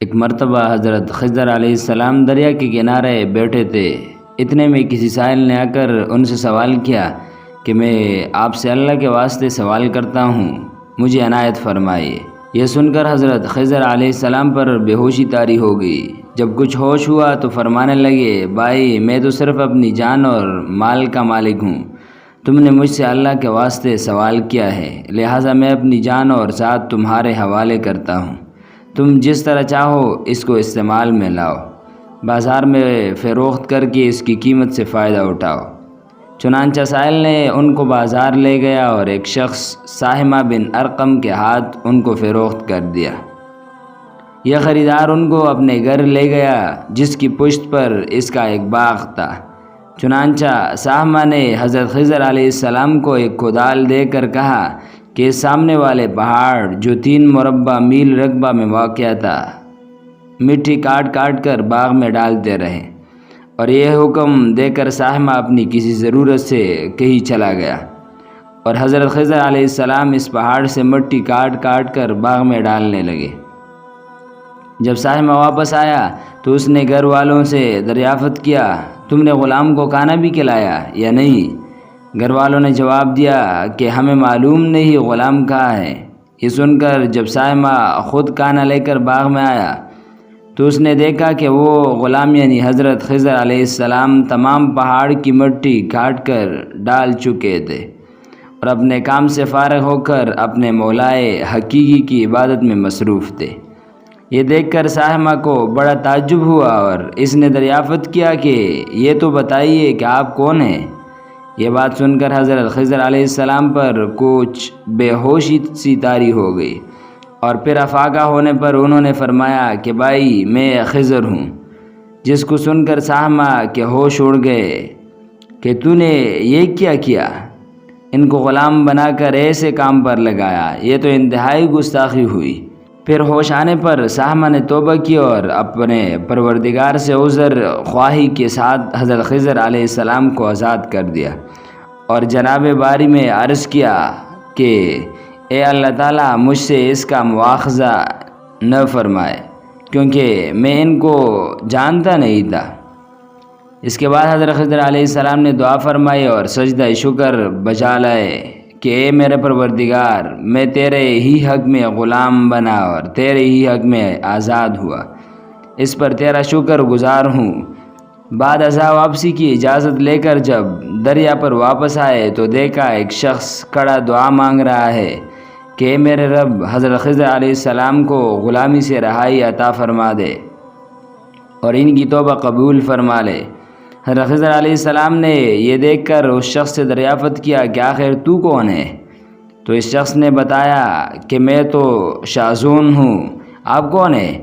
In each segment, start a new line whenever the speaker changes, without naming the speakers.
ایک مرتبہ حضرت خضر علیہ السلام دریا کے کنارے بیٹھے تھے۔ اتنے میں کسی سائل نے آ کر ان سے سوال کیا کہ میں آپ سے اللہ کے واسطے سوال کرتا ہوں، مجھے عنایت فرمائیے۔ یہ سن کر حضرت خضر علیہ السلام پر بے ہوشی طاری ہو گئی۔ جب کچھ ہوش ہوا تو فرمانے لگے، بھائی میں تو صرف اپنی جان اور مال کا مالک ہوں، تم نے مجھ سے اللہ کے واسطے سوال کیا ہے، لہٰذا میں اپنی جان اور ذات تمہارے حوالے کرتا ہوں، تم جس طرح چاہو اس کو استعمال میں لاؤ، بازار میں فروخت کر کے اس کی قیمت سے فائدہ اٹھاؤ۔ چنانچہ سائل نے ان کو بازار لے گیا اور ایک شخص ساہمہ بن ارقم کے ہاتھ ان کو فروخت کر دیا۔ یہ خریدار ان کو اپنے گھر لے گیا جس کی پشت پر اس کا ایک باغ تھا۔ چنانچہ ساہمہ نے حضرت خضر علیہ السلام کو ایک کدال دے کر کہا کہ سامنے والے پہاڑ جو 3 مربع میل رقبہ میں واقع تھا، مٹی کاٹ کاٹ کر باغ میں ڈالتے رہے، اور یہ حکم دے کر ساہمہ اپنی کسی ضرورت سے کہیں چلا گیا، اور حضرت خضر علیہ السلام اس پہاڑ سے مٹی کاٹ کاٹ کر باغ میں ڈالنے لگے۔ جب ساہمہ واپس آیا تو اس نے گھر والوں سے دریافت کیا، تم نے غلام کو کھانا بھی کھلایا یا نہیں؟ گھر والوں نے جواب دیا کہ ہمیں معلوم نہیں غلام کہاں ہے۔ یہ سن کر جب ساہمہ خود کھانا لے کر باغ میں آیا تو اس نے دیکھا کہ وہ غلام یعنی حضرت خضر علیہ السلام تمام پہاڑ کی مٹی کاٹ کر ڈال چکے تھے اور اپنے کام سے فارغ ہو کر اپنے مولائے حقیقی کی عبادت میں مصروف تھے۔ یہ دیکھ کر ساہمہ کو بڑا تعجب ہوا اور اس نے دریافت کیا کہ یہ تو بتائیے کہ آپ کون ہیں؟ یہ بات سن کر حضرت خضر علیہ السلام پر کچھ بے ہوشی سی طاری ہو گئی، اور پھر افاقہ ہونے پر انہوں نے فرمایا کہ بھائی میں خضر ہوں، جس کو سن کر ساہمہ کے ہوش اڑ گئے کہ تو نے یہ کیا کیا، ان کو غلام بنا کر ایسے کام پر لگایا، یہ تو انتہائی گستاخی ہوئی۔ پھر ہوش آنے پر ساہمہ نے توبہ کی اور اپنے پروردگار سے عذر خواہی کے ساتھ حضرت خضر علیہ السلام کو آزاد کر دیا، اور جناب باری میں عرض کیا کہ اے اللہ تعالیٰ مجھ سے اس کا مواخذہ نہ فرمائے، کیونکہ میں ان کو جانتا نہیں تھا۔ اس کے بعد حضرت خضر علیہ السلام نے دعا فرمائی اور سجدہ شکر بجا لائے کہ اے میرے پروردگار، میں تیرے ہی حق میں غلام بنا اور تیرے ہی حق میں آزاد ہوا، اس پر تیرا شکر گزار ہوں۔ بعد ازاں واپسی کی اجازت لے کر جب دریا پر واپس آئے تو دیکھا ایک شخص کھڑا دعا مانگ رہا ہے کہ اے میرے رب، حضرت خضر علیہ السلام کو غلامی سے رہائی عطا فرما دے اور ان کی توبہ قبول فرما لے۔ حضرت خضر علیہ السلام نے یہ دیکھ کر اس شخص سے دریافت کیا کہ آخر تو کون ہے؟ تو اس شخص نے بتایا کہ میں تو شاذون ہوں، آپ کون ہیں؟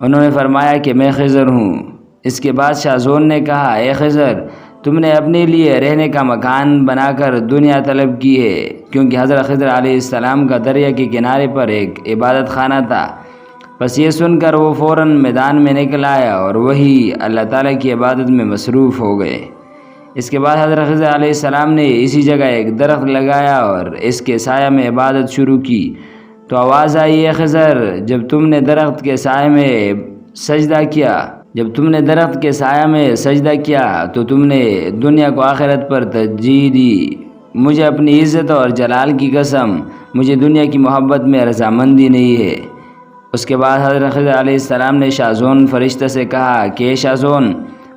انہوں نے فرمایا کہ میں خضر ہوں۔ اس کے بعد شاذون نے کہا، اے خضر، تم نے اپنے لیے رہنے کا مکان بنا کر دنیا طلب کی ہے، کیونکہ حضرت خضر علیہ السلام کا دریا کے کنارے پر ایک عبادت خانہ تھا۔ بس یہ سن کر وہ فوراً میدان میں نکل آیا اور وہی اللہ تعالیٰ کی عبادت میں مصروف ہو گئے۔ اس کے بعد حضرت خضر علیہ السلام نے اسی جگہ ایک درخت لگایا اور اس کے سایہ میں عبادت شروع کی، تو آواز آئی، اے خضر، جب تم نے درخت کے سایہ میں سجدہ کیا تو تم نے دنیا کو آخرت پر ترجیح دی، مجھے اپنی عزت اور جلال کی قسم، مجھے دنیا کی محبت میں رضامندی نہیں ہے۔ اس کے بعد حضرت خضر علیہ السلام نے شاذون فرشتہ سے کہا کہ اے شاذون،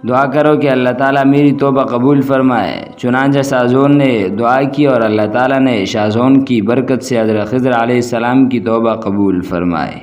دعا کرو کہ اللہ تعالیٰ میری توبہ قبول فرمائے۔ چنانچہ شاذون نے دعا کی اور اللہ تعالیٰ نے شاذون کی برکت سے حضرت خضر علیہ السلام کی توبہ قبول فرمائے۔